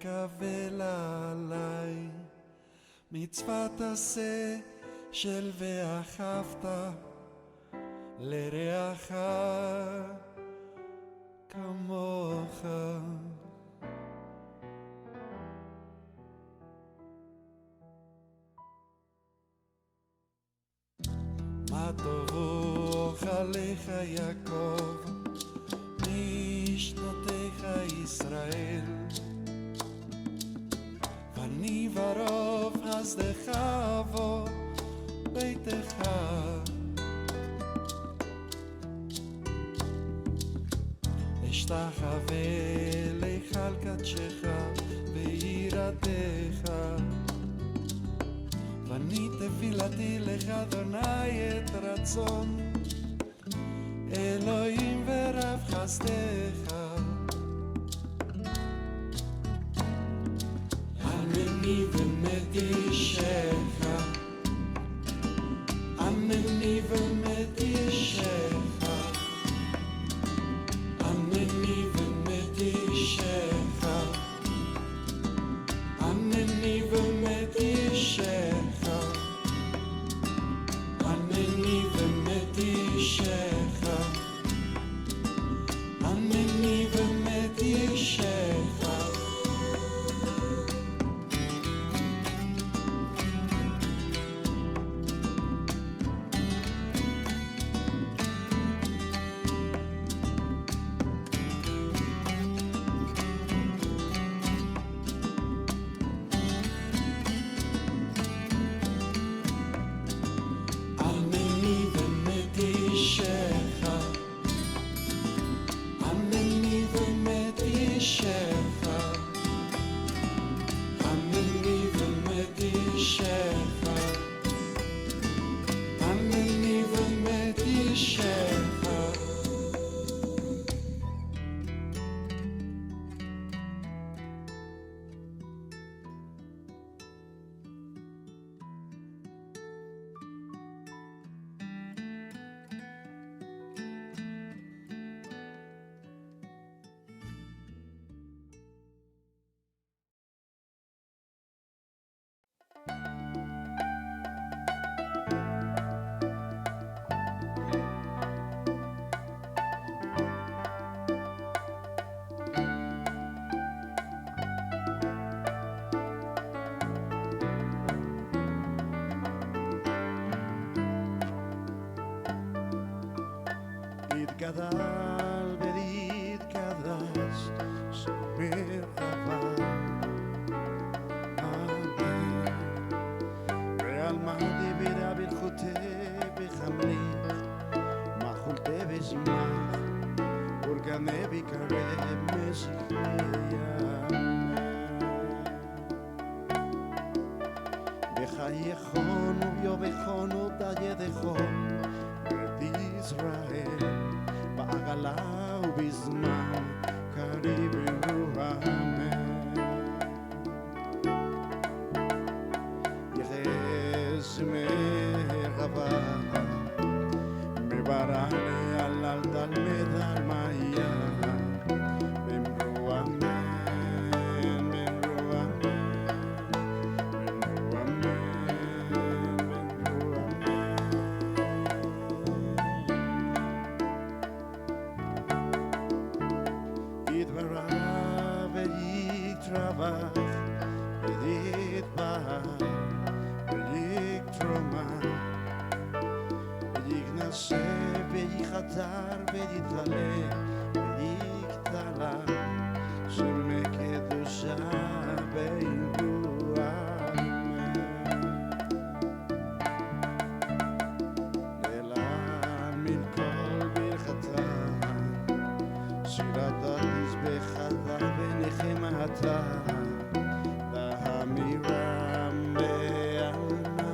מקבל עליי מצוות עשה של ואהבת לרעך כמוך. מה טובו אוכליך יעקב משנותיך ישראל, ואני ברוב חסדך אבוא ביתך. אשתחווה להיכל קדשך ביראתך, ואני תפילתי לך אדוני את רצון אלוהים ורב חסדך. ענני ומתישך, ענני ומתישך, ענני ומתישך, ענני ומתישך, ענני ומתישך, ענני ומתישך. גדל והתקדש שמר חבל אמן ועלמא דיברה ברכותי בחמליך מחולתי ושמח אורגני בקרב משיחיה בחייכון וביובכון ובדידכון בית ישראל בעגלה ובזמן קריב אמן. יחס מרחבה מברני על תלמד על מאיה במרו אמן, במרו אמן, במרו אמן, במרו אמן. יתברא ויתרווח ויתבהר ויקטרומה ויגנשא ויחתר ויתעלה ויקטלה שמקדושה באמרו אמן. להאמין כל ברכתה שירת תזבחתה ונחמתה להמירם בעלמא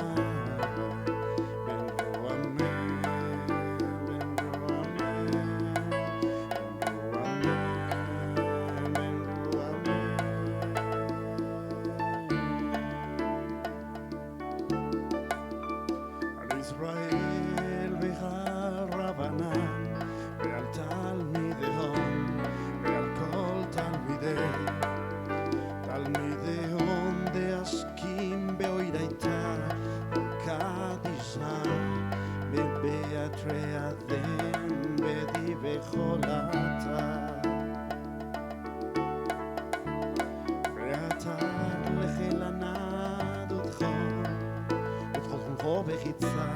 במרו אמן, במרו אמן, בחיצה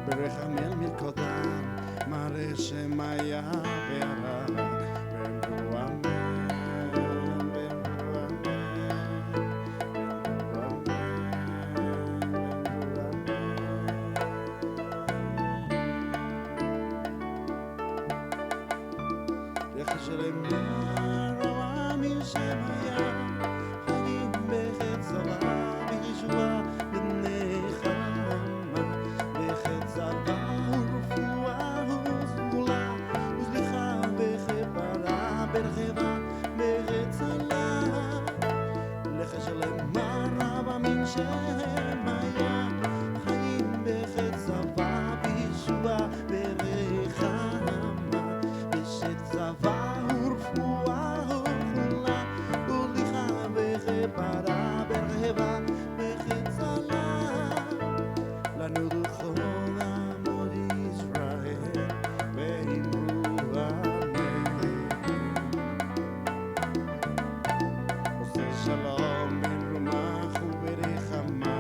ברחמל מלכודם מראה שמיה והרע ואמרו אמן ואמרו אמן ואמרו אמן יחשלם הרע משמיה חיים בחץ זרה בישועה בנחמה בחץ זרה ורפואה וסגולה וסליחה וכפרה ברחבה בחצלה לחשלם הרע משמיה חיים בחץ זרה בישועה בנחמה בשת זרה ורפואה וסגולה וסליחה וכפרה ברחבה בחצלה לנו דרכו לעמוד ישראל ואמרו אמן עושה שלום בין רומח וברחמה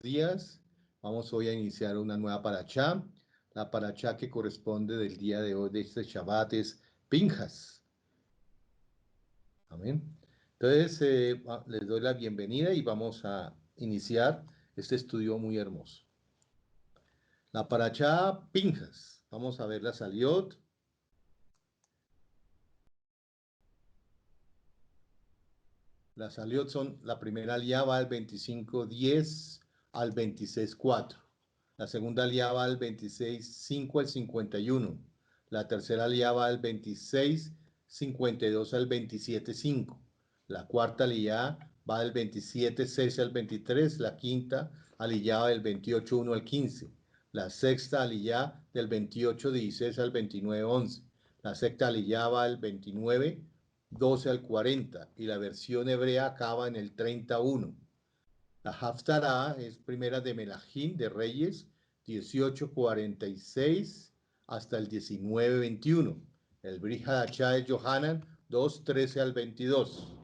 Días. Vamos hoy a iniciar una nueva parachá. La parachá que corresponde del día de hoy, de este Shabbat, es Pinjas. Amén. Entonces, les doy la bienvenida y vamos a iniciar este estudio muy hermoso. La parachá Pinjas. Vamos a ver la Saliot. Las Saliot son, la primera aliyá va al 25:10 al 26:4. La segunda aliyá va al 26:5 al 51. La tercera aliyá va al 26:52 al 27:5. La cuarta aliyá va del 27:6 al 23. La quinta aliyá va del 28:1 al 15. La sexta aliyá del 28:16 al 29:11. La sexta aliyá va del 29:12 al 40 y la versión hebrea acaba en el 31. La Haftarah es primera de Melahim, de Reyes, 18:46 hasta el 19:21. El Brit Hadashah es Yohanan, 2:13 al 22.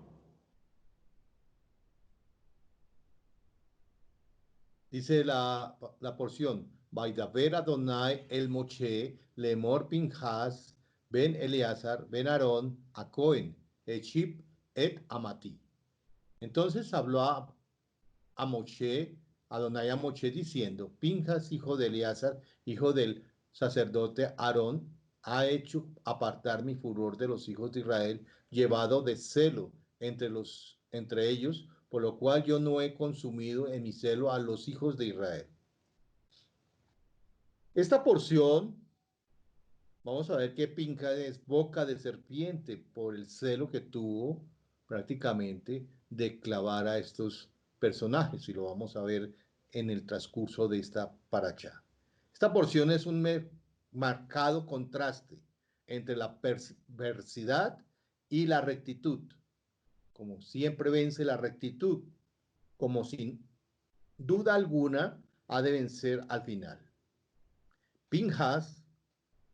Dice la porción, Vaidaber Adonai el Moshe, Lemor Pinjas, Ben Eleazar, Ben Aarón, a Cohen, Echip et Amati. Entonces habló a Moshe, Adonai a Moshe diciendo, Pinjas, hijo de Eleazar, hijo del sacerdote Aarón, ha hecho apartar mi furor de los hijos de Israel, llevado de celo entre ellos, por lo cual yo no he consumido en mi celo a los hijos de Israel. Esta porción, vamos a ver que Pinjas es boca de serpiente por el celo que tuvo prácticamente de clavar a estos personajes, y lo vamos a ver en el transcurso de esta parachá. Esta porción es un marcado contraste entre la perversidad y la rectitud. Como siempre vence la rectitud, como sin duda alguna ha de vencer al final. Pinjas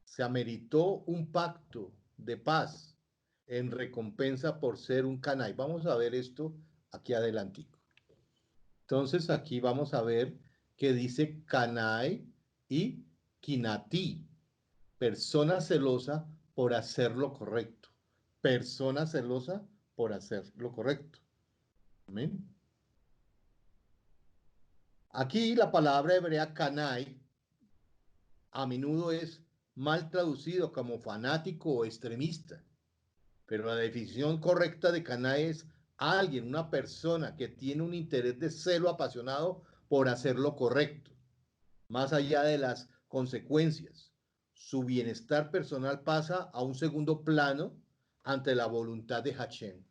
se ameritó un pacto de paz en recompensa por ser un canay. Vamos a ver esto aquí adelantico. Entonces aquí vamos a ver que dice canay y kinati, persona celosa por hacer lo correcto. Persona celosa por hacer lo correcto. Amén. Aquí la palabra hebrea canay a menudo es mal traducido como fanático o extremista, pero la definición correcta de canay es alguien, una persona que tiene un interés de celo apasionado por hacer lo correcto, más allá de las consecuencias. Su bienestar personal pasa a un segundo plano ante la voluntad de Hashem.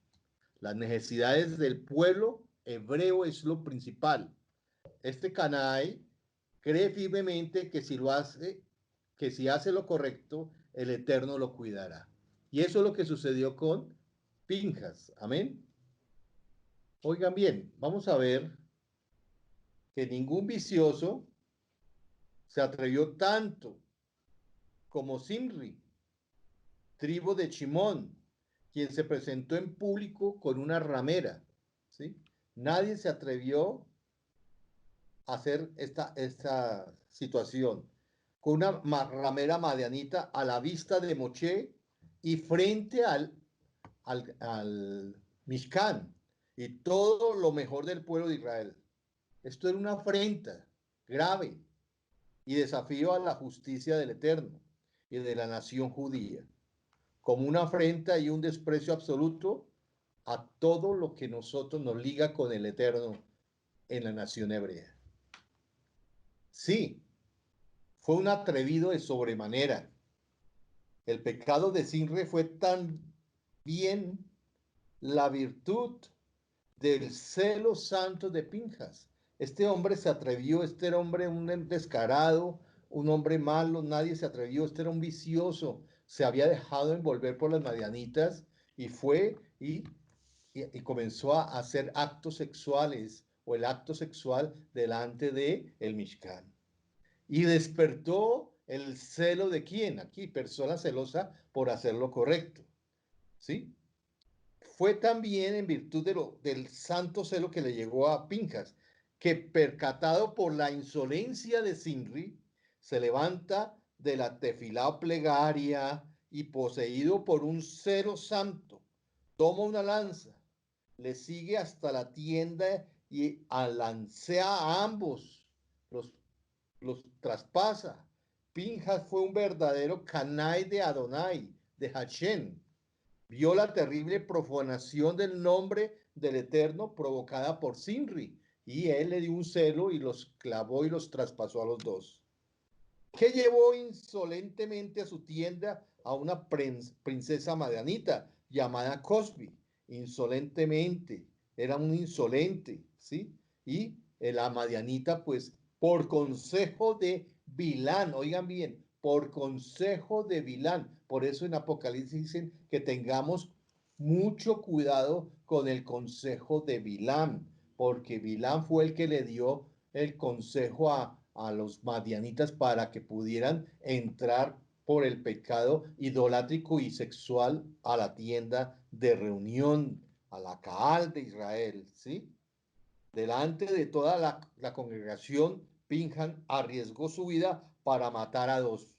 Las necesidades del pueblo hebreo es lo principal. Este canay cree firmemente que si hace lo correcto, el Eterno lo cuidará. Y eso es lo que sucedió con Pinjas. Amén. Oigan bien, vamos a ver que ningún vicioso se atrevió tanto como Zimri, tribu de Chimón, quien se presentó en público con una ramera, ¿sí? Nadie se atrevió a hacer esta situación con una ramera madianita a la vista de Moché y frente al Mishkan y todo lo mejor del pueblo de Israel. Esto era una afrenta grave y desafío a la justicia del Eterno y de la nación judía, como una afrenta y un desprecio absoluto a todo lo que nosotros nos liga con el Eterno en la nación hebrea. Sí, fue un atrevido de sobremanera. El pecado de Sinre fue también la virtud del celo santo de Pinjas. Este hombre se atrevió, este era hombre un descarado, un hombre malo, nadie se atrevió, este era un vicioso, se había dejado envolver por las madianitas y fue y comenzó a hacer actos sexuales o el acto sexual delante de el Mishkan. Y despertó el celo de quién, aquí, persona celosa por hacer lo correcto, ¿sí? Fue también en virtud del santo celo que le llegó a Pinjas, que percatado por la insolencia de Sinri, se levanta de la tefilá plegaria y poseído por un celo santo, toma una lanza, le sigue hasta la tienda y alancea a ambos, los traspasa. Pinjas fue un verdadero Canai de Adonai, de Hashem. Vio la terrible profanación del nombre del Eterno provocada por Sinri, y él le dio un celo y los clavó y los traspasó a los dos. Que llevó insolentemente a su tienda a una princesa madianita llamada Cosbi, insolentemente, era un insolente, ¿sí? Y la madianita, pues, por consejo de Bilán, oigan bien, por consejo de Bilán, por eso en Apocalipsis dicen que tengamos mucho cuidado con el consejo de Bilán, porque Bilán fue el que le dio el consejo a los madianitas para que pudieran entrar por el pecado idolátrico y sexual a la tienda de reunión, a la Caal de Israel, ¿sí? Delante de toda la congregación, Pinjan arriesgó su vida para matar a dos.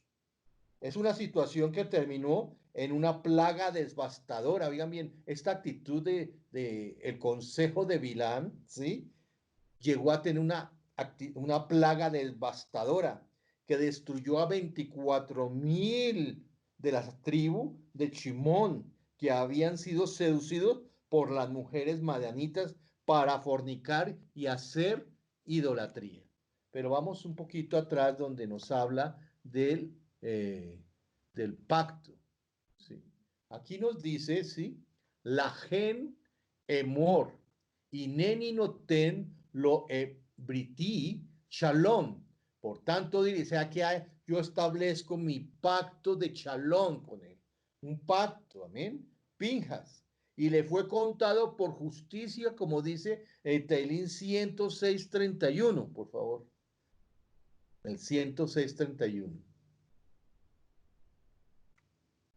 Es una situación que terminó en una plaga devastadora. Oigan bien, esta actitud de el consejo de Bilán, ¿sí? Llegó a tener una plaga devastadora que destruyó a 24,000 de la tribu de Chimón que habían sido seducidos por las mujeres madianitas para fornicar y hacer idolatría. Pero vamos un poquito atrás donde nos habla del pacto. ¿Sí? Aquí nos dice, ¿sí? La gen emor y neni noten lo briti shalom. Por tanto, dice aquí, yo establezco mi pacto de shalom con él. Un pacto, amén. Pinjas. Y le fue contado por justicia, como dice el Teilín 106:31, por favor. El 106:31.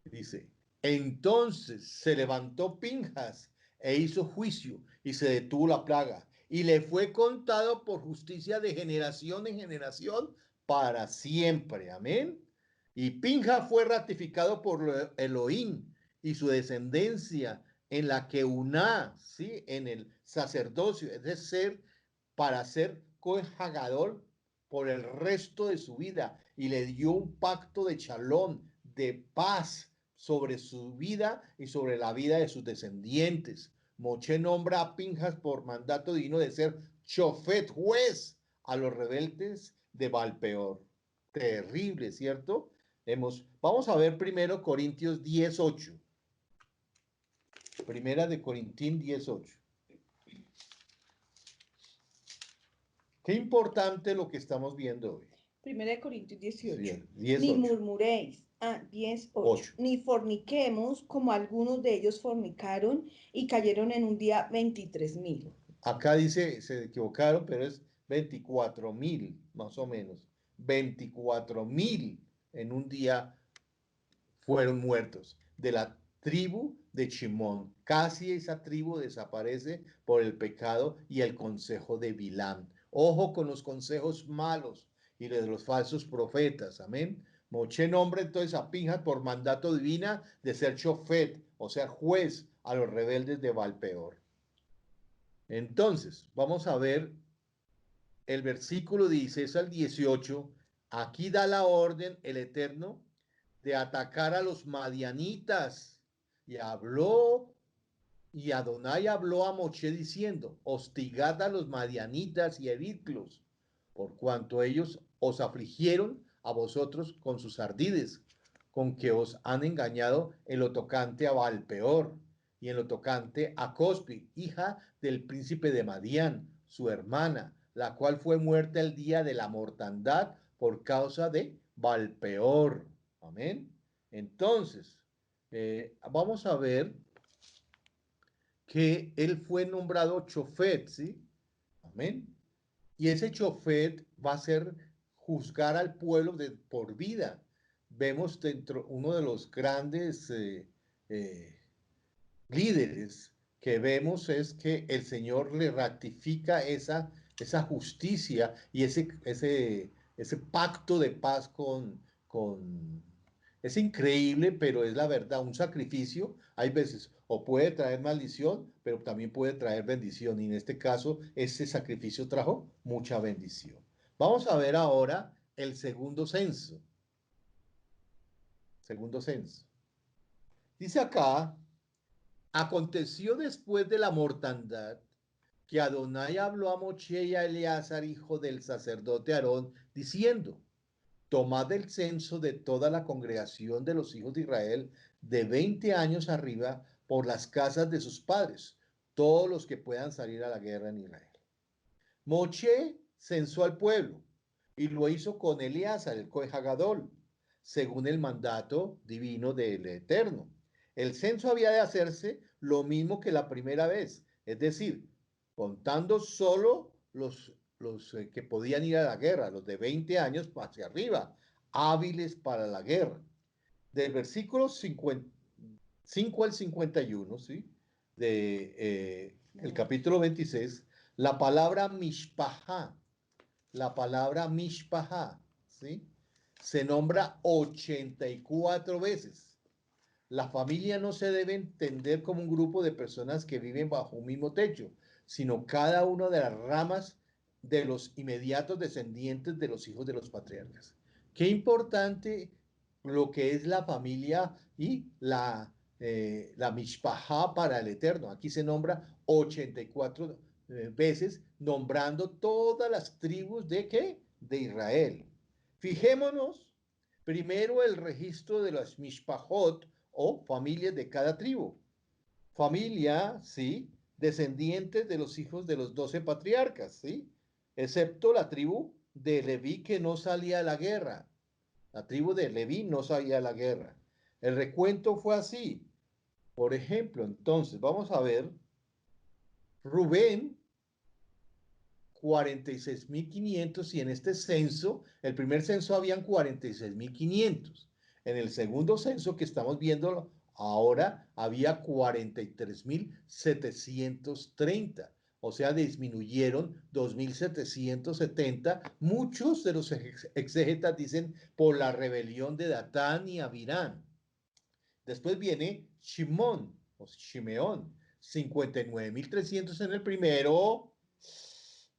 Dice, entonces se levantó Pinjas e hizo juicio y se detuvo la plaga y le fue contado por justicia de generación en generación para siempre. Amén. Y Pinjas fue ratificado por Elohim y su descendencia en la que uná, ¿sí? En el sacerdocio, es decir, para ser coenjagador por el resto de su vida y le dio un pacto de shalom, de paz sobre su vida y sobre la vida de sus descendientes. Moche nombra a Pinjas por mandato divino de ser chofet, juez, a los rebeldes de Valpeor. Terrible, ¿cierto? Vamos a ver primero Corintios 10:8. Primera de Corintios 10:8. Qué importante lo que estamos viendo hoy. Primera de Corintios 18. Sí, Ni 10:8. murmuréis, 10:8. 8. Ni forniquemos como algunos de ellos fornicaron y cayeron en un día 23.000. Acá dice, se equivocaron, pero es 24.000, más o menos. 24.000 en un día fueron muertos de la tribu de Chimón. Casi esa tribu desaparece por el pecado y el consejo de Bilam. Ojo con los consejos malos y de los falsos profetas. Amén. Moche nombra entonces a Pinhas por mandato divina de ser chofet, o sea, juez a los rebeldes de Valpeor. Entonces, vamos a ver el versículo 16 al 18. Aquí da la orden el Eterno de atacar a los madianitas. Y Adonai habló a Moche diciendo, hostigad a los madianitas y heridlos, por cuanto ellos os afligieron a vosotros con sus ardides, con que os han engañado en lo tocante a Valpeor y en lo tocante a Cosbi, hija del príncipe de Madián, su hermana, la cual fue muerta el día de la mortandad por causa de Valpeor. Amén. Entonces, vamos a ver que él fue nombrado chofet, ¿sí? Amén. Y ese chofet va a ser juzgar al pueblo por vida. Vemos dentro uno de los grandes líderes que vemos es que el Señor le ratifica esa justicia y ese pacto de paz con... Es increíble, pero es la verdad, un sacrificio hay veces o puede traer maldición, pero también puede traer bendición. Y en este caso, ese sacrificio trajo mucha bendición. Vamos a ver ahora el segundo censo. Segundo censo. Dice acá, aconteció después de la mortandad que Adonai habló a Moche y a Eleazar, hijo del sacerdote Aarón, diciendo, tomad el censo de toda la congregación de los hijos de Israel de 20 años arriba por las casas de sus padres, todos los que puedan salir a la guerra en Israel. Moche censó al pueblo y lo hizo con Eleazar, el Coejagadol, según el mandato divino del Eterno. El censo había de hacerse lo mismo que la primera vez, es decir, contando solo los que podían ir a la guerra, los de 20 años hacia arriba, hábiles para la guerra. Del versículo 5 al 51, ¿sí? El capítulo 26, la palabra mishpahá, ¿sí? Se nombra 84 veces. La familia no se debe entender como un grupo de personas que viven bajo un mismo techo, sino cada una de las ramas de los inmediatos descendientes de los hijos de los patriarcas. Qué importante lo que es la familia y la mishpahá para el Eterno. Aquí se nombra 84 veces, nombrando todas las tribus de ¿qué? De Israel. Fijémonos primero el registro de las mishpahot, o familias de cada tribu. Familia, ¿sí? Descendientes de los hijos de los 12 patriarcas, ¿sí? Excepto la tribu de Leví que no salía a la guerra. La tribu de Leví no salía a la guerra. El recuento fue así. Por ejemplo, entonces, vamos a ver, Rubén, 46.500 y en este censo, el primer censo habían 46.500. En el segundo censo que estamos viendo ahora había 43.730, o sea, disminuyeron 2.770. Muchos de los exégetas dicen por la rebelión de Datán y Abirán. Después viene Shimón, o Shimeón, 59.300 en el primero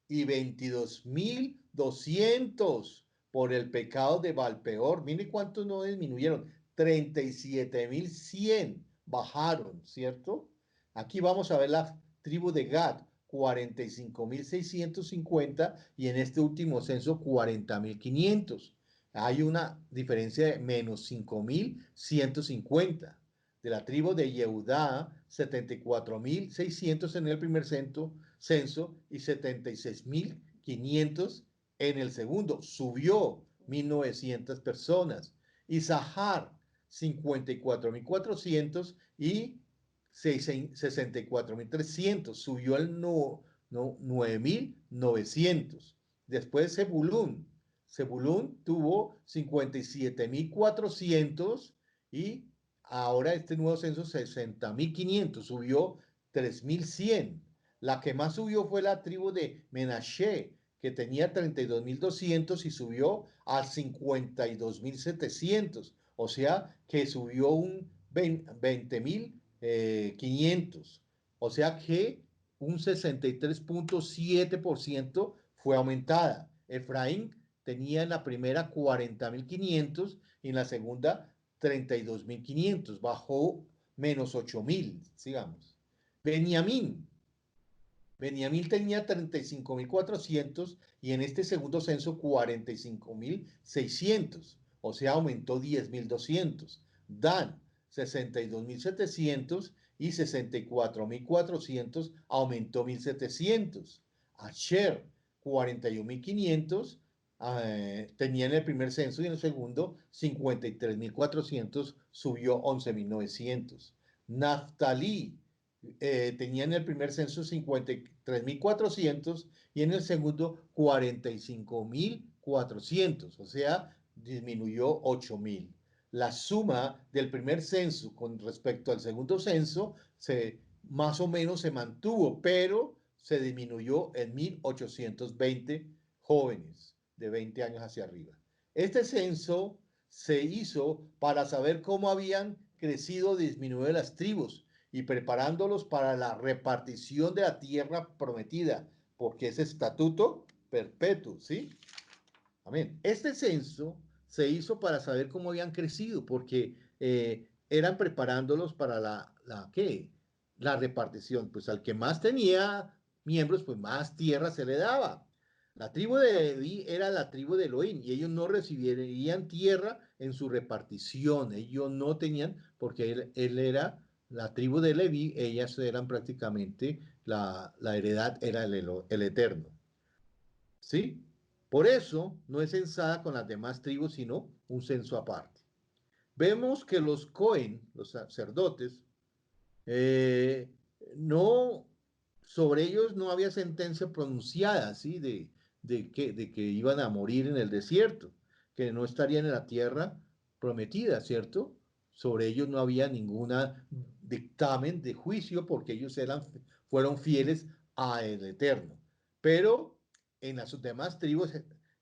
y 22.200 por el pecado de Valpeor. Mire cuántos no disminuyeron. 37.100 bajaron, ¿cierto? Aquí vamos a ver la tribu de Gad, 45.650 y en este último censo 40.500. Hay una diferencia de menos 5.150. De la tribu de Yehudá, 74.600 en el primer censo y 76.500 en el segundo. Subió 1.900 personas. Isahar, 54.400 y 64.300. Subió al 9.900. Después Zebulún tuvo 57.400 y ahora este nuevo censo 60.500, subió 3.100. La que más subió fue la tribu de Menashe, que tenía 32.200 y subió a 52.700. O sea que subió un 20.500. O sea que un 63.7% fue aumentada. Efraín tenía en la primera 40.500 y en la segunda 32.500. Bajó menos 8.000, sigamos. Benjamín tenía 35.400 y en este segundo censo 45.600, o sea, aumentó 10.200. Dan, 62.700 y 64.400, aumentó 1.700. Asher, 41.500, tenía en el primer censo y en el segundo 53.400, subió 11.900. Naftalí, tenía en el primer censo 53.400 y en el segundo 45.400, o sea, disminuyó 8.000. La suma del primer censo con respecto al segundo censo más o menos se mantuvo, pero se disminuyó en 1.820 jóvenes de 20 años hacia arriba. Este censo se hizo para saber cómo habían crecido o disminuido las tribus y preparándolos para la repartición de la tierra prometida, porque es estatuto perpetuo, ¿sí? Amén. Este censo se hizo para saber cómo habían crecido, porque eran preparándolos para ¿qué? La repartición. Pues al que más tenía miembros, pues más tierra se le daba. La tribu de Leví era la tribu de Elohim y ellos no recibirían tierra en su repartición. Ellos no tenían, porque él era la tribu de Leví, ellas eran prácticamente la heredad, era el eterno. ¿Sí? Por eso no es censada con las demás tribus, sino un censo aparte. Vemos que los Cohen, los sacerdotes, eh, no, sobre ellos no había sentencia pronunciada, ¿sí? De que iban a morir en el desierto, que no estarían en la tierra prometida, ¿cierto? Sobre ellos no había ninguna dictamen de juicio porque ellos fueron fieles al Eterno. Pero en las demás tribus,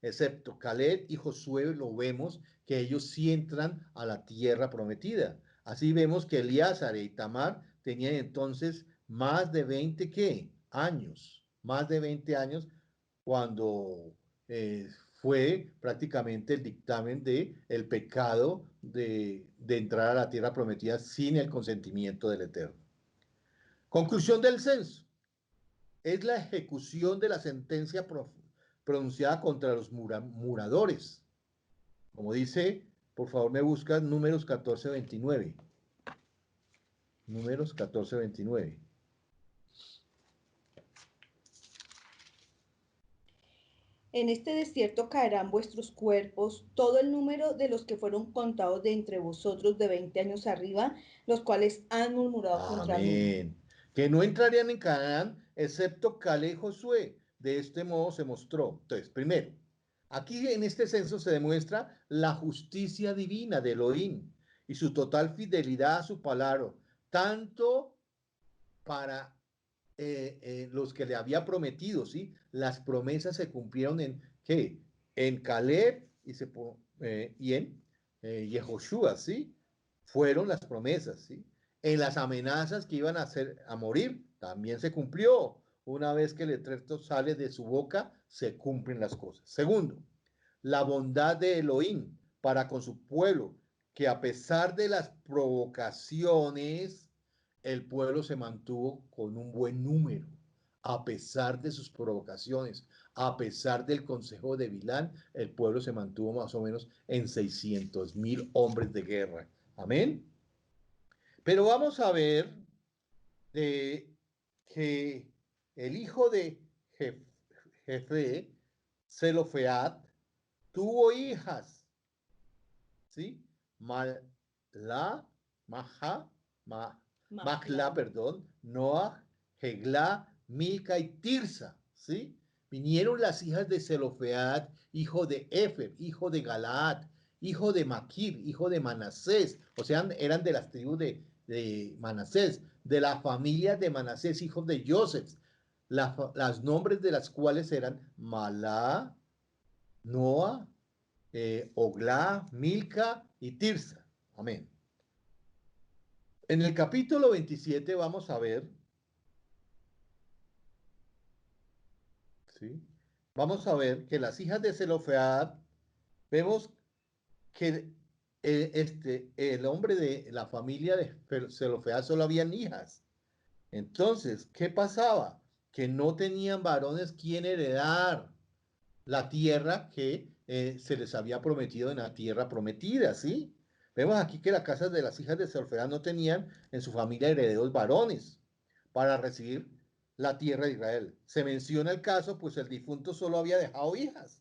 excepto Caleb y Josué, lo vemos que ellos sí entran a la tierra prometida. Así vemos que Elíasar y Tamar tenían entonces más de 20 ¿qué? Años, más de 20 años cuando fue prácticamente el dictamen de el pecado de entrar a la tierra prometida sin el consentimiento del Eterno. Conclusión del censo. Es la ejecución de la sentencia pronunciada contra los muradores. Como dice, por favor me buscas números 14:29. Números 14:29. En este desierto caerán vuestros cuerpos, todo el número de los que fueron contados de entre vosotros de 20 años arriba, los cuales han murmurado contra mí. Amén. Que no entrarían en Canaán, excepto Caleb y Josué. De este modo se mostró. Entonces, primero, aquí en este censo se demuestra la justicia divina de Elohim y su total fidelidad a su palabra, tanto para los que le había prometido, ¿sí? Las promesas se cumplieron en, ¿qué? En Caleb y en Yehoshua, ¿sí? Fueron las promesas, ¿sí? En las amenazas que iban a morir, también se cumplió. Una vez que el Eterno sale de su boca, se cumplen las cosas. Segundo, la bondad de Elohim para con su pueblo, que a pesar de las provocaciones, el pueblo se mantuvo con un buen número, a pesar de sus provocaciones, a pesar del consejo de Bilán, el pueblo se mantuvo más o menos en 600.000 hombres de guerra. Amén. Pero vamos a ver que el hijo de Jefe, Zelofead, tuvo hijas, ¿sí? Malá, Maja, Macla, Macla. perdón, Noah, Heglá, Milca y Tirsa, ¿sí? Vinieron las hijas de Zelofead, hijo de Efer, hijo de Galaad, hijo de Maquir, hijo de Manasés, o sea, eran de las tribus de Manasés, de la familia de Manasés, hijos de Joseph, las nombres de las cuales eran Malá, Noah, Oglá, Milca y Tirsa. Amén. En el capítulo 27 vamos a ver, ¿sí? Vamos a ver que las hijas de Zelofead, vemos que el hombre de la familia de Zelofead solo habían hijas. Entonces, ¿qué pasaba? Que no tenían varones quien heredar la tierra que se les había prometido en la tierra prometida, ¿sí? Vemos aquí que las casas de las hijas de Zelofead no tenían en su familia herederos varones para recibir la tierra de Israel. Se menciona el caso, pues el difunto solo había dejado hijas.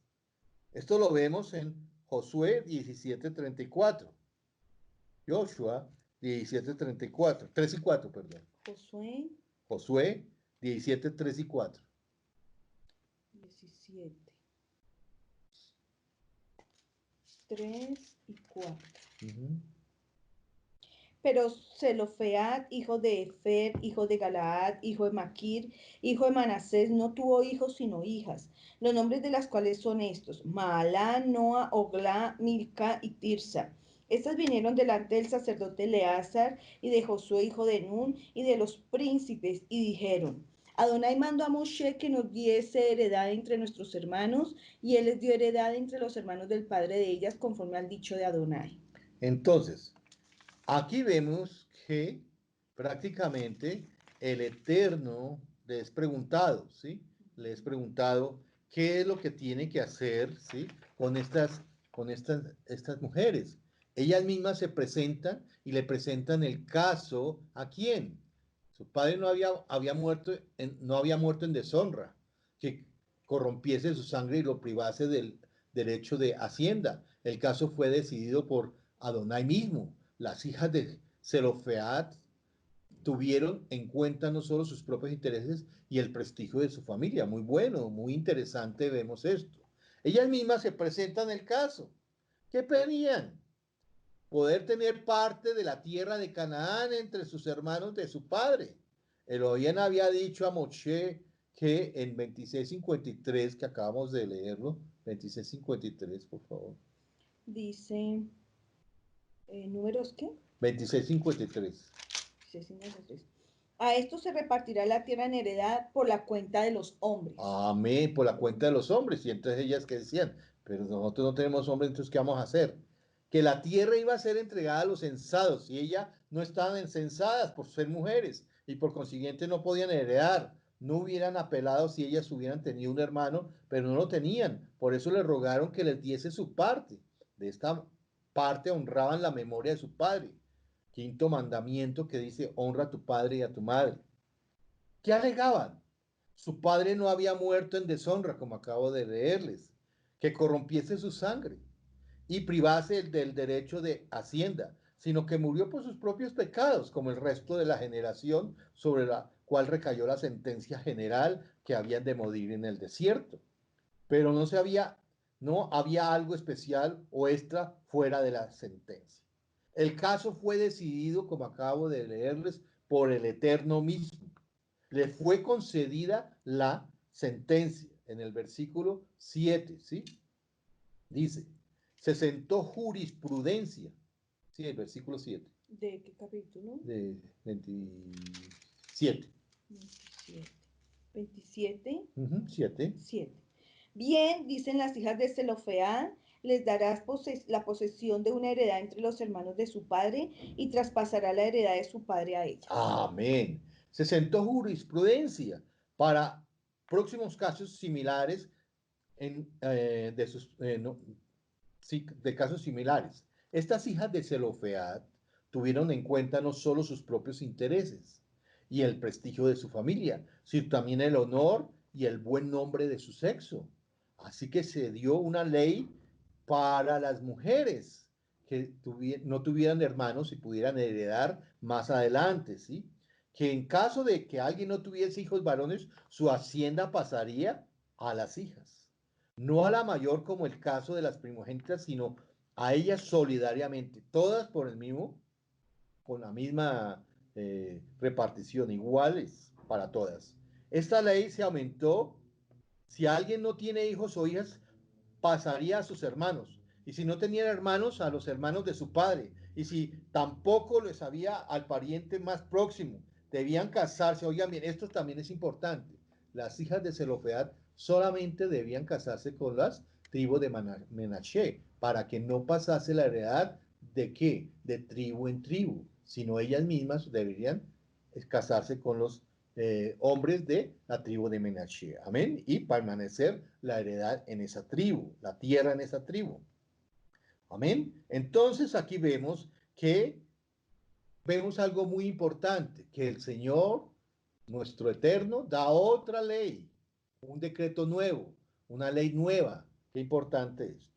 Esto lo vemos en Josué 17:34. Joshua 17:34. 3 y 4, perdón. Josué Josué 17:3 y 4. 17, 3 y 4. Pero Zelofead, hijo de Efer, hijo de Galaad, hijo de Maquir, hijo de Manasés, no tuvo hijos sino hijas, los nombres de las cuales son estos: Maalá, Noa, Oglá, Milca y Tirsa. Estas vinieron delante del sacerdote Eleazar y de Josué, hijo de Nun, y de los príncipes, y dijeron: Adonai mandó a Moshe que nos diese heredad entre nuestros hermanos, y él les dio heredad entre los hermanos del padre de ellas, conforme al dicho de Adonai. Entonces, aquí vemos que prácticamente el Eterno le es preguntado, ¿sí? Le es preguntado qué es lo que tiene que hacer, ¿sí? Con estas mujeres. Ellas mismas se presentan y le presentan el caso ¿a quién? Su padre no había muerto en deshonra, que corrompiese su sangre y lo privase del derecho de hacienda. El caso fue decidido por Adonai mismo. Las hijas de Zelofead tuvieron en cuenta no solo sus propios intereses y el prestigio de su familia. Muy bueno, muy interesante vemos esto. Ellas mismas se presentan el caso. ¿Qué pedían? Poder tener parte de la tierra de Canaán entre sus hermanos de su padre. Elohim había dicho a Moshe que en 26:53, que acabamos de leerlo, 26:53, por favor. Dice, ¿números qué? 26:53. 653. A esto se repartirá la tierra en heredad por la cuenta de los hombres. Amén, por la cuenta de los hombres. Y entonces ellas que decían, pero nosotros no tenemos hombres, entonces ¿qué vamos a hacer? Que la tierra iba a ser entregada a los censados y ellas no estaban censadas por ser mujeres y por consiguiente no podían heredar. No hubieran apelado si ellas hubieran tenido un hermano, pero no lo tenían. Por eso le rogaron que les diese su parte. De esta parte honraban la memoria de su padre. Quinto mandamiento que dice, honra a tu padre y a tu madre. ¿Qué alegaban? Su padre no había muerto en deshonra, como acabo de leerles, que corrompiese su sangre y privase del derecho de hacienda, sino que murió por sus propios pecados, como el resto de la generación sobre la cual recayó la sentencia general que habían de morir en el desierto. Pero no había algo especial o extra fuera de la sentencia. El caso fue decidido, como acabo de leerles, por el Eterno mismo. Le fue concedida la sentencia en el versículo 7, ¿sí? Dice, se sentó jurisprudencia, ¿sí? El versículo 7, ¿De qué capítulo? de 27. 27. 27, 7. 7. Bien, dicen las hijas de Zelofead, les darás la posesión de una heredad entre los hermanos de su padre y traspasará la heredad de su padre a ellas. Amén. Se sentó jurisprudencia para próximos casos similares de casos similares. Estas hijas de Zelofead tuvieron en cuenta no solo sus propios intereses y el prestigio de su familia, sino también el honor y el buen nombre de su sexo. Así que se dio una ley para las mujeres que no tuvieran hermanos y pudieran heredar más adelante, ¿sí? Que en caso de que alguien no tuviese hijos varones, su hacienda pasaría a las hijas. No a la mayor como el caso de las primogénitas, sino a ellas solidariamente, todas por el mismo, con la misma repartición, iguales para todas. Esta ley se aumentó. Si alguien no tiene hijos o hijas, pasaría a sus hermanos. Y si no tenía hermanos, a los hermanos de su padre. Y si tampoco les había al pariente más próximo, debían casarse. Oigan bien, esto también es importante. Las hijas de Zelofead solamente debían casarse con las tribus de Menashe, para que no pasase la heredad de qué, de tribu en tribu, sino ellas mismas deberían casarse con los hombres de la tribu de Menashe. Amén. Y permanecer la heredad en esa tribu, la tierra en esa tribu. Amén. Entonces aquí vemos algo muy importante, que el Señor, nuestro Eterno, da otra ley, un decreto nuevo, una ley nueva. Qué importante esto.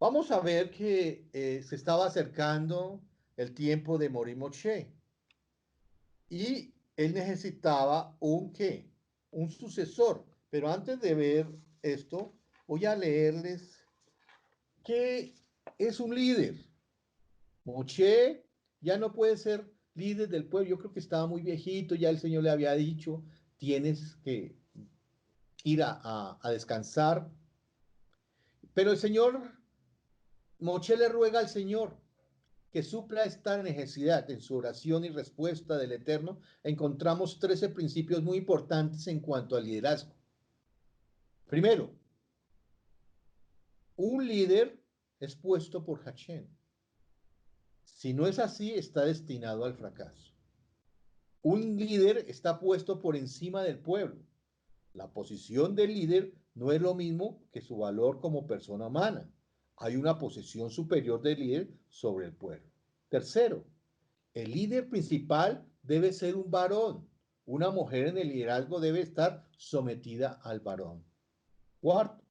Vamos a ver que se estaba acercando el tiempo de Mori Moshe. Y él necesitaba un qué, un sucesor. Pero antes de ver esto, voy a leerles qué es un líder. Moshe ya no puede ser líder del pueblo. Yo creo que estaba muy viejito, ya el Señor le había dicho, tienes que ir a descansar. Pero el Señor, Moshe le ruega al Señor que supla esta necesidad. En su oración y respuesta del Eterno encontramos 13 principios muy importantes en cuanto al liderazgo. Primero, un líder es puesto por Hashem. Si no es así, está destinado al fracaso. Un líder está puesto por encima del pueblo. La posición del líder no es lo mismo que su valor como persona humana. Hay una posición superior del líder sobre el pueblo. Tercero, el líder principal debe ser un varón. Una mujer en el liderazgo debe estar sometida al varón. Cuarto,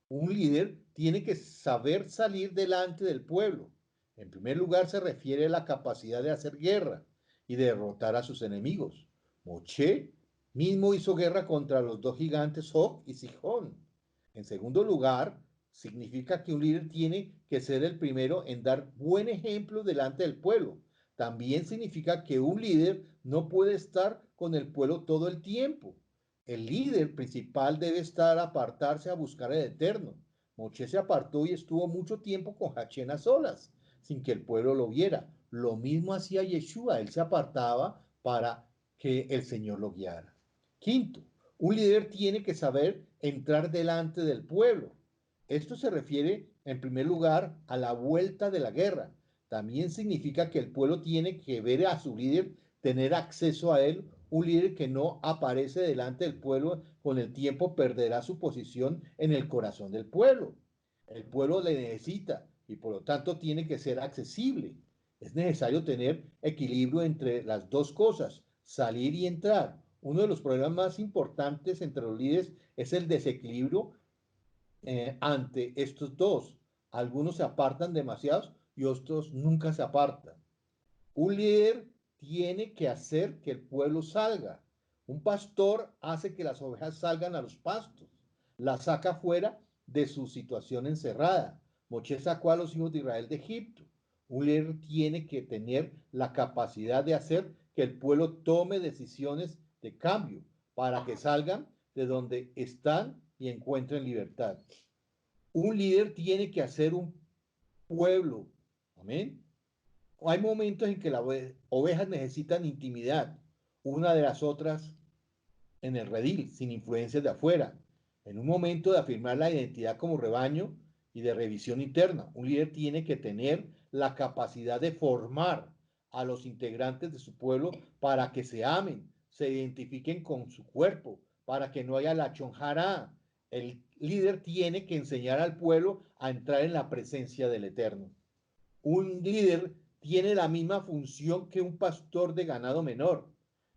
un líder tiene que saber salir delante del pueblo. En primer lugar, se refiere a la capacidad de hacer guerra y derrotar a sus enemigos. Moshe mismo hizo guerra contra los dos gigantes Og y Sihón. En segundo lugar, significa que un líder tiene que ser el primero en dar buen ejemplo delante del pueblo. También significa que un líder no puede estar con el pueblo todo el tiempo. El líder principal debe apartarse a buscar el Eterno. Moshe se apartó y estuvo mucho tiempo con Hashem a solas, sin que el pueblo lo viera. Lo mismo hacía Yeshua, él se apartaba para que el Señor lo guiara. Quinto, un líder tiene que saber entrar delante del pueblo. Esto se refiere, en primer lugar, a la vuelta de la guerra. También significa que el pueblo tiene que ver a su líder, tener acceso a él. Un líder que no aparece delante del pueblo con el tiempo perderá su posición en el corazón del pueblo. El pueblo le necesita y por lo tanto tiene que ser accesible. Es necesario tener equilibrio entre las dos cosas, salir y entrar. Uno de los problemas más importantes entre los líderes es el desequilibrio ante estos dos. Algunos se apartan demasiado y otros nunca se apartan. Un líder tiene que hacer que el pueblo salga. Un pastor hace que las ovejas salgan a los pastos, las saca fuera de su situación encerrada. Moshe sacó a los hijos de Israel de Egipto. Un líder tiene que tener la capacidad de hacer que el pueblo tome decisiones de cambio para que salgan de donde están y encuentren libertad. Un líder tiene que hacer un pueblo, amén, hay momentos en que las ovejas necesitan intimidad, una de las otras en el redil, sin influencias de afuera. En un momento de afirmar la identidad como rebaño y de revisión interna, un líder tiene que tener la capacidad de formar a los integrantes de su pueblo para que se amen, se identifiquen con su cuerpo, para que no haya la chonjara. El líder tiene que enseñar al pueblo a entrar en la presencia del Eterno. Un líder tiene la misma función que un pastor de ganado menor.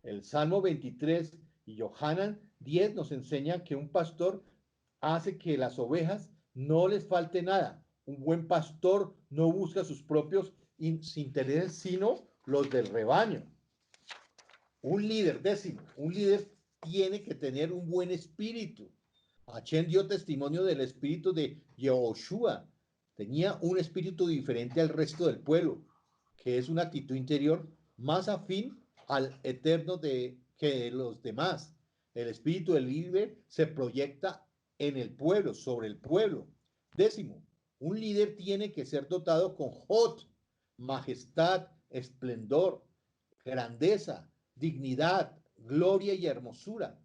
El Salmo 23 y Yohanan 10 nos enseñan que un pastor hace que las ovejas no les falte nada. Un buen pastor no busca sus propios intereses, sino los del rebaño. Un líder, un líder tiene que tener un buen espíritu. Hachén dio testimonio del espíritu de Yehoshua. Tenía un espíritu diferente al resto del pueblo, que es una actitud interior más afín al eterno que los demás. El espíritu del líder se proyecta en el pueblo, sobre el pueblo. 10, un líder tiene que ser dotado con Jod, majestad, esplendor, grandeza, dignidad, gloria y hermosura.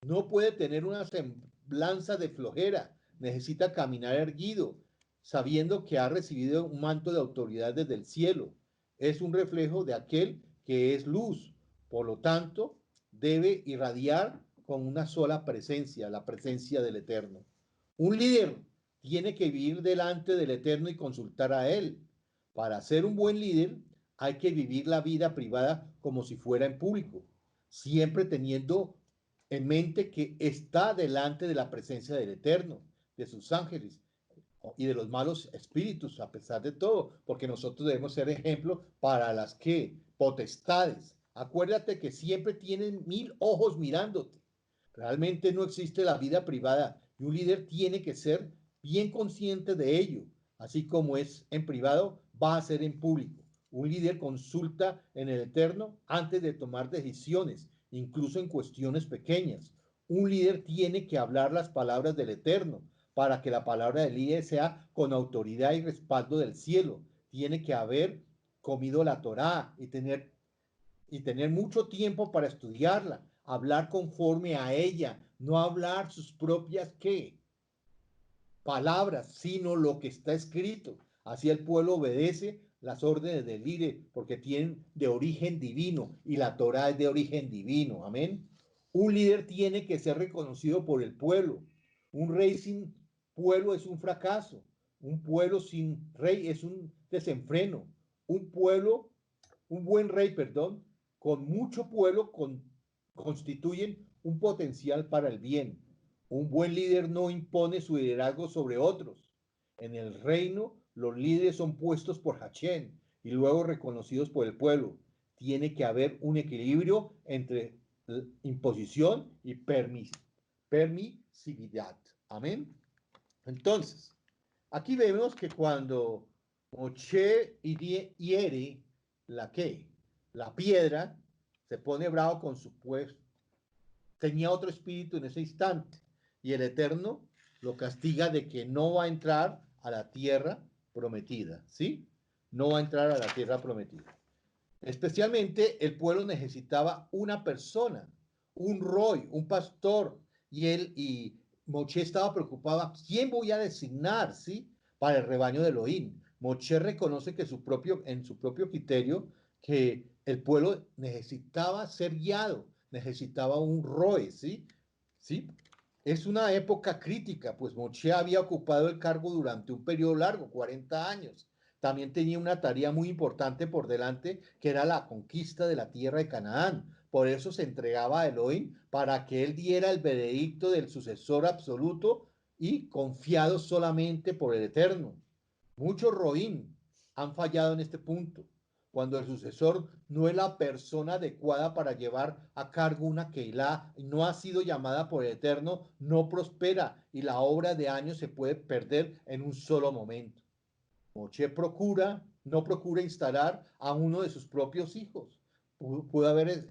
No puede tener una semblanza de flojera, necesita caminar erguido, sabiendo que ha recibido un manto de autoridad desde el cielo. Es un reflejo de aquel que es luz, por lo tanto, debe irradiar con una sola presencia, la presencia del Eterno. Un líder tiene que vivir delante del Eterno y consultar a Él. Para ser un buen líder, hay que vivir la vida privada como si fuera en público, siempre teniendo en mente que está delante de la presencia del Eterno, de sus ángeles y de los malos espíritus, a pesar de todo, porque nosotros debemos ser ejemplo para las que potestades. Acuérdate que siempre tienen 1000 ojos mirándote. Realmente no existe la vida privada y un líder tiene que ser bien consciente de ello. Así como es en privado, va a ser en público. Un líder consulta en el Eterno antes de tomar decisiones, incluso en cuestiones pequeñas. Un líder tiene que hablar las palabras del Eterno para que la palabra del líder sea con autoridad y respaldo del cielo. Tiene que haber comido la Torá y tener mucho tiempo para estudiarla, hablar conforme a ella, no hablar sus propias ¿qué? Palabras, sino lo que está escrito. Así el pueblo obedece las órdenes del líder porque tienen de origen divino y la Torá es de origen divino. Amén. Un líder tiene que ser reconocido por el pueblo. Un rey sin pueblo es un fracaso. Un pueblo sin rey es un desenfreno. Un buen rey, con mucho pueblo constituyen un potencial para el bien. Un buen líder no impone su liderazgo sobre otros. En el reino, los líderes son puestos por Hachén y luego reconocidos por el pueblo. Tiene que haber un equilibrio entre imposición y permisividad. Amén. Entonces, aquí vemos que cuando Moshe hiere la piedra, se pone bravo con su pueblo. Tenía otro espíritu en ese instante y el Eterno lo castiga de que no va a entrar a la tierra prometida, ¿sí? No va a entrar a la tierra prometida. Especialmente el pueblo necesitaba una persona, un roy, un pastor, y Moshe estaba preocupado, ¿a quién voy a designar, sí? Para el rebaño de Elohim. Moshe reconoce que en su propio criterio que el pueblo necesitaba ser guiado, necesitaba un roe, ¿sí? ¿Sí? Es una época crítica, pues Moshe había ocupado el cargo durante un periodo largo, 40 años. También tenía una tarea muy importante por delante, que era la conquista de la tierra de Canaán. Por eso se entregaba a Elohim para que él diera el veredicto del sucesor absoluto y confiado solamente por el Eterno. Muchos roín han fallado en este punto, cuando el sucesor no es la persona adecuada para llevar a cargo una Keilah y no ha sido llamada por el Eterno, no prospera y la obra de años se puede perder en un solo momento. Moshe no procura instalar a uno de sus propios hijos. Pudo haber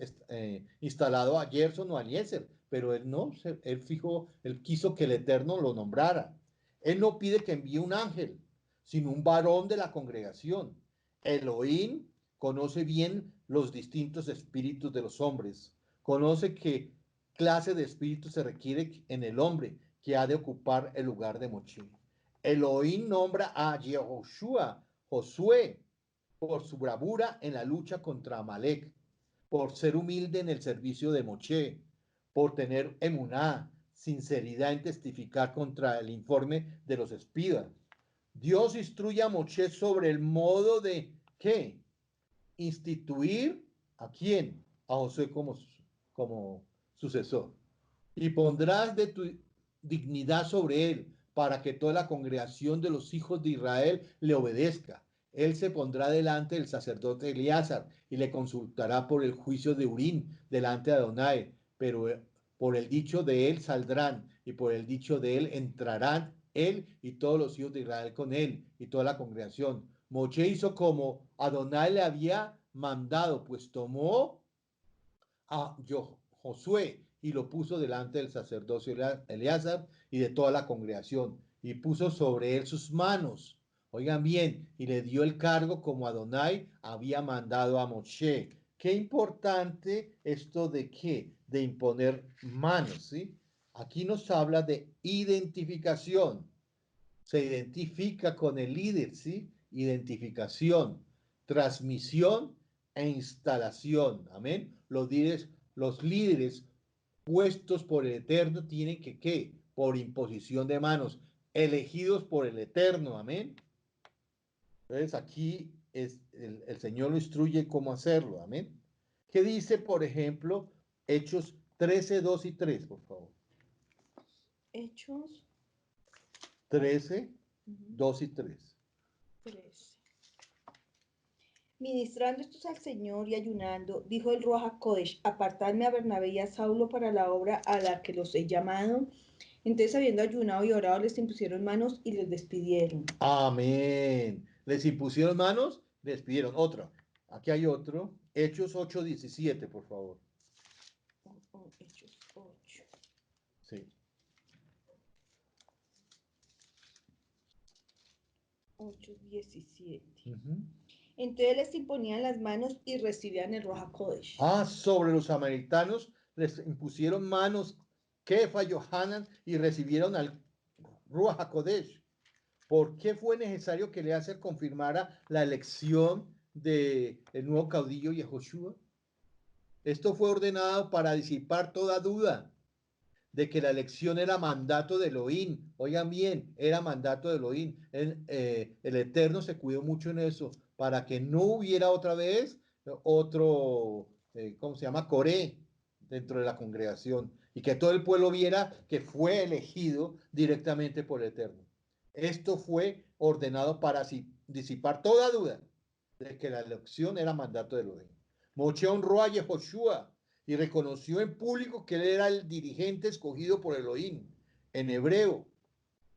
instalado a Gerson o a Eliezer, pero él no, él quiso que el Eterno lo nombrara. Él no pide que envíe un ángel, sino un varón de la congregación. Elohim conoce bien los distintos espíritus de los hombres, conoce qué clase de espíritu se requiere en el hombre que ha de ocupar el lugar de Moshe. Elohim nombra a Yehoshua, Josué, por su bravura en la lucha contra Amalek, por ser humilde en el servicio de Moshe, por tener emuná, sinceridad en testificar contra el informe de los espías. Dios instruye a Moshe sobre el modo de ¿qué? Instituir ¿a quién? A Josué como sucesor. Y pondrás de tu dignidad sobre él para que toda la congregación de los hijos de Israel le obedezca. Él se pondrá delante del sacerdote Eleazar y le consultará por el juicio de Urim delante de Adonai, pero por el dicho de él saldrán y por el dicho de él entrarán él y todos los hijos de Israel con él y toda la congregación. Moche hizo como Adonai le había mandado, pues tomó a Josué y lo puso delante del sacerdocio Eleazar y de toda la congregación y puso sobre él sus manos. Oigan bien, y le dio el cargo como Adonai había mandado a Moshe. Qué importante esto de qué, de imponer manos, ¿sí? Aquí nos habla de identificación. Se identifica con el líder, ¿sí? Identificación, transmisión e instalación. Amén. Los líderes puestos por el Eterno tienen que, ¿qué? Por imposición de manos, elegidos por el Eterno. Amén. Entonces aquí el Señor lo instruye cómo hacerlo. Amén. ¿Qué dice, por ejemplo, Hechos 13, 2 y 3, por favor? Hechos 13, ujú, 2 y 3. 13. Ministrando estos al Señor y ayunando, dijo el Ruach HaKodesh, apartadme a Bernabé y a Saulo para la obra a la que los he llamado. Entonces, habiendo ayunado y orado, les impusieron manos y los despidieron. Amén. Les impusieron manos, les pidieron otro. Aquí hay otro. Hechos 8:17, por favor. Hechos 8. Sí. 8:17. Ujú. Entonces les imponían las manos y recibían el Ruach HaKodesh. Sobre los samaritanos les impusieron manos Kefa, Johanan y recibieron al Ruach HaKodesh. ¿Por qué fue necesario que Eleazar confirmara la elección del nuevo caudillo Yehoshua? Esto fue ordenado para disipar toda duda de que la elección era mandato de Elohim. Oigan bien, era mandato de Elohim. El Eterno se cuidó mucho en eso, para que no hubiera otra vez otro, ¿cómo se llama? Coré dentro de la congregación y que todo el pueblo viera que fue elegido directamente por el Eterno. Esto fue ordenado para disipar toda duda de que la elección era mandato de Elohim. Moche honró a Yehoshua y reconoció en público que él era el dirigente escogido por Elohim. En hebreo,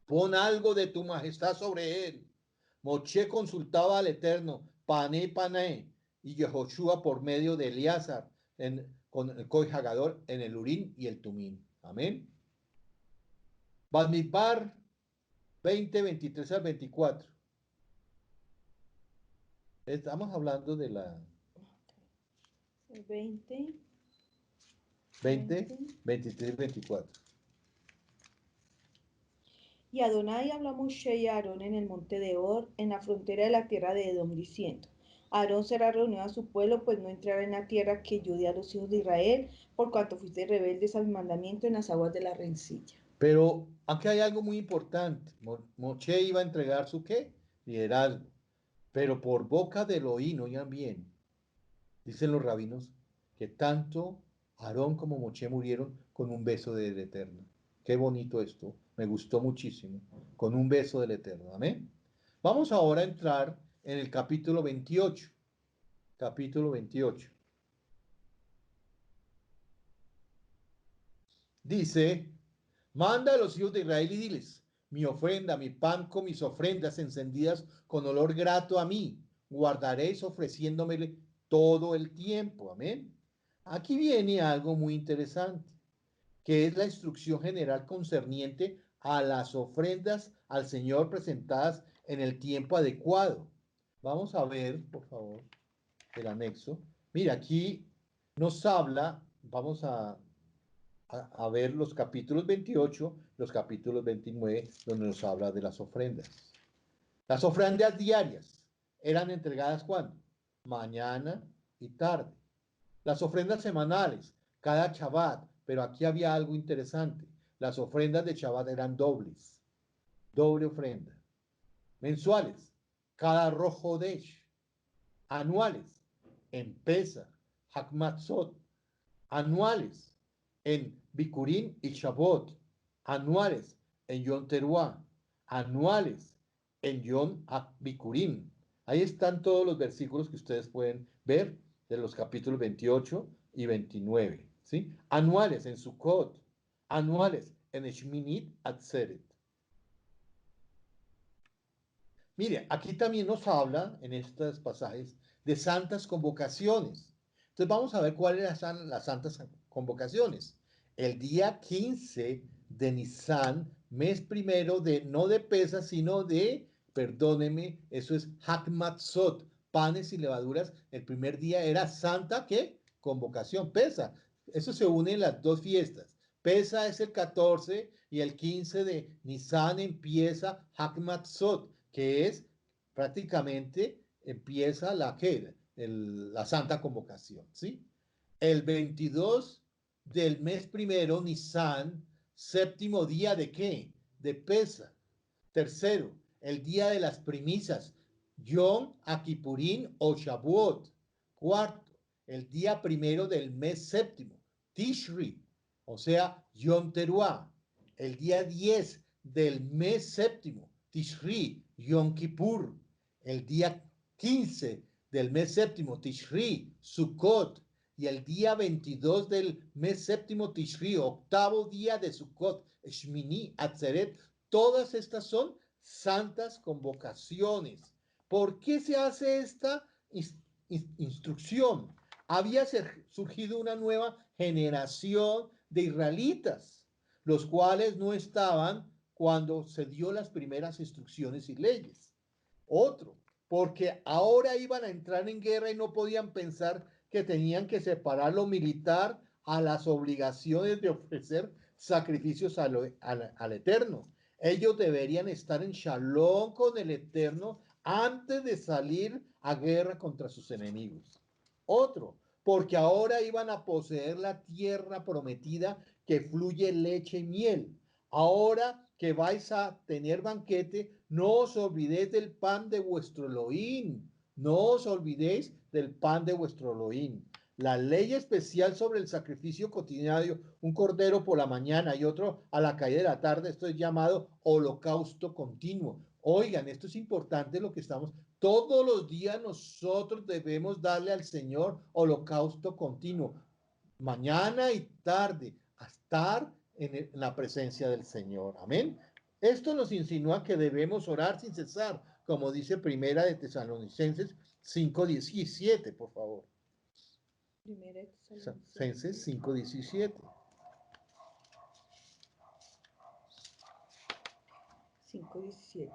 pon algo de tu majestad sobre él. Moche consultaba al Eterno, pané, pané, y Yehoshua por medio de Eleazar, con el Kohen Hagadol en el Urim y el Tumim. Amén. Bamidbar 20, 23 al 24. Estamos hablando de la 20, 20, 23, 24. Y Adonai habló a Moshe y a Aarón en el monte de Or, en la frontera de la tierra de Edom, diciendo: Aarón será reunido a su pueblo, pues no entrará en la tierra que yo di a los hijos de Israel, por cuanto fuiste rebeldes a mi mandamiento en las aguas de la rencilla. Pero aquí hay algo muy importante. Moche iba a entregar su qué? Liderazgo. Pero por boca de Elohim, oigan bien, dicen los rabinos, que tanto Aarón como Moche murieron con un beso del Eterno. Qué bonito esto. Me gustó muchísimo. Con un beso del Eterno. Amén. Vamos ahora a entrar en el capítulo 28. Capítulo 28. Dice: manda a los hijos de Israel y diles: mi ofrenda, mi pan con mis ofrendas encendidas con olor grato a mí, guardaréis ofreciéndomele todo el tiempo. Amén. Aquí viene algo muy interesante, que es la instrucción general concerniente a las ofrendas al Señor presentadas en el tiempo adecuado. Vamos a ver, por favor, el anexo. Mira, aquí nos habla, vamos a ver los capítulos 28, los capítulos 29, donde nos habla de las ofrendas. Las ofrendas diarias eran entregadas ¿cuándo? Mañana y tarde. Las ofrendas semanales, cada Shabbat, pero aquí había algo interesante. Las ofrendas de Shabbat eran dobles, doble ofrenda. Mensuales, cada Rosh Hodesh. Anuales, en Pesach, Hakmatzot. Anuales, en Bikurim y Shavuot, anuales en Yom Teruah, anuales en Yom Bikurim. Ahí están todos los versículos que ustedes pueden ver de los capítulos 28 y 29, ¿sí? Anuales en Sukkot, anuales en Shminit Atzeret. Mire, aquí también nos habla en estos pasajes de santas convocaciones. Entonces vamos a ver cuáles son las santas convocaciones. El día 15 de Nisan, mes primero de, no de Pesa, sino de, perdóneme, eso es Hakmatzot, panes y levaduras. El primer día era santa, ¿qué? Convocación, Pesa. Eso se une en las dos fiestas. Pesa es el 14 y el 15 de Nisan empieza Hakmatzot, que es prácticamente empieza la Santa Convocación, ¿sí? El 22 del mes primero, Nisan, séptimo día de ¿qué? De Pesa. Tercero, el día de las primicias, Yom Akipurín o Shavuot. Cuarto, el día primero del mes séptimo, Tishri, o sea, Yom Teruah. El día 10 del mes séptimo, Tishri, Yom Kippur. El día 15 del mes séptimo, Tishri, Sukkot. Y el día 22 del mes séptimo, Tishri, octavo día de Sukkot, Shmini Atzeret. Todas estas son santas convocaciones. ¿Por qué se hace esta instrucción? Había surgido una nueva generación de israelitas, los cuales no estaban cuando se dio las primeras instrucciones y leyes. Otro, porque ahora iban a entrar en guerra y no podían pensar que tenían que separar lo militar a las obligaciones de ofrecer sacrificios al Eterno. Ellos deberían estar en shalom con el Eterno antes de salir a guerra contra sus enemigos. Otro, porque ahora iban a poseer la tierra prometida que fluye leche y miel. Ahora que vais a tener banquete, no os olvidéis del pan de vuestro Elohim. No os olvidéis del pan de vuestro Elohim. La ley especial sobre el sacrificio cotidiano, un cordero por la mañana y otro a la caída de la tarde, esto es llamado holocausto continuo. Oigan, esto es importante lo que estamos, todos los días nosotros debemos darle al Señor holocausto continuo, mañana y tarde, a estar en la presencia del Señor. Amén. Esto nos insinúa que debemos orar sin cesar, como dice Primera de Tesalonicenses 5:17, por favor. Primera de Tesalonicenses 5:17. 5:17.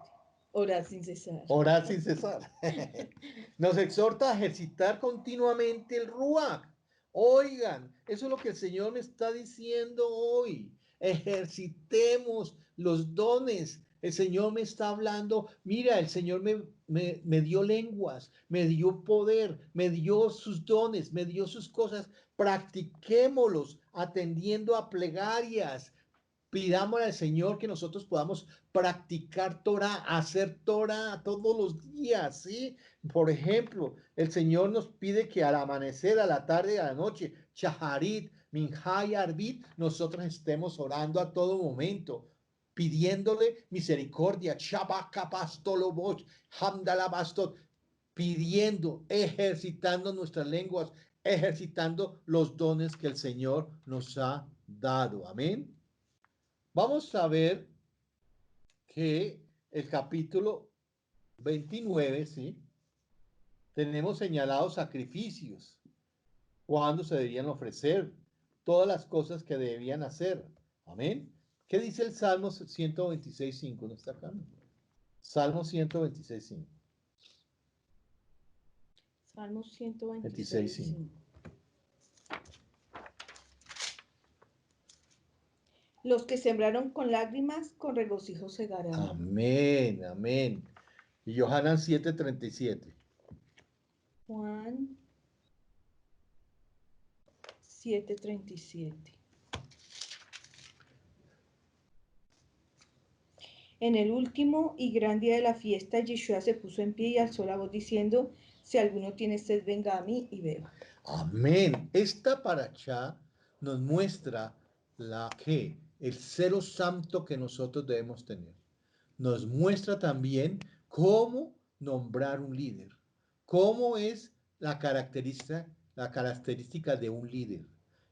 Orar sin cesar. Orar sin cesar. Nos exhorta a ejercitar continuamente el Ruach. Oigan, eso es lo que el Señor me está diciendo hoy. Ejercitemos los dones. El Señor me está hablando. Mira, el Señor me dio lenguas, me dio poder, me dio sus dones, me dio sus cosas. Practiquémoslos atendiendo a plegarias. Pidámosle al Señor que nosotros podamos practicar Torah, hacer Torah todos los días, ¿sí? Por ejemplo, el Señor nos pide que al amanecer, a la tarde, a la noche, Shaharit, Minha y Arbit, nosotros estemos orando a todo momento, pidiéndole misericordia, Shabakapastoloboch, Hamdalabastot, pidiendo, ejercitando nuestras lenguas, ejercitando los dones que el Señor nos ha dado. Amén. Vamos a ver que el capítulo 29, ¿sí? Tenemos señalados sacrificios, cuándo se debían ofrecer, todas las cosas que debían hacer. Amén. ¿Qué dice el Salmo 126.5? ¿No está acá? Salmo 126.5. Salmo 126.5. Los que sembraron con lágrimas, con regocijo segarán. Amén, amén. Y Yohanan 7:37. Juan 7:37. En el último y gran día de la fiesta, Yeshua se puso en pie y alzó la voz diciendo, si alguno tiene sed, venga a mí y beba. Amén. Esta paracha nos muestra el celo santo que nosotros debemos tener. Nos muestra también cómo nombrar un líder, cómo es la característica de un líder.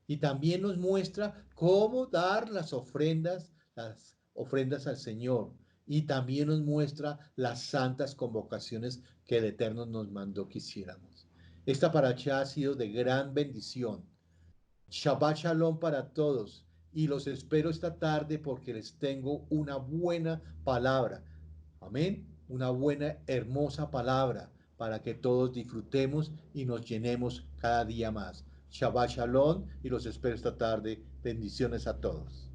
Y también nos muestra cómo dar las ofrendas al Señor. Y también nos muestra las santas convocaciones que el Eterno nos mandó que hiciéramos. Esta paracha ha sido de gran bendición. Shabbat Shalom para todos. Y los espero esta tarde porque les tengo una buena palabra. Amén. Una buena, hermosa palabra para que todos disfrutemos y nos llenemos cada día más. Shabbat Shalom y los espero esta tarde. Bendiciones a todos.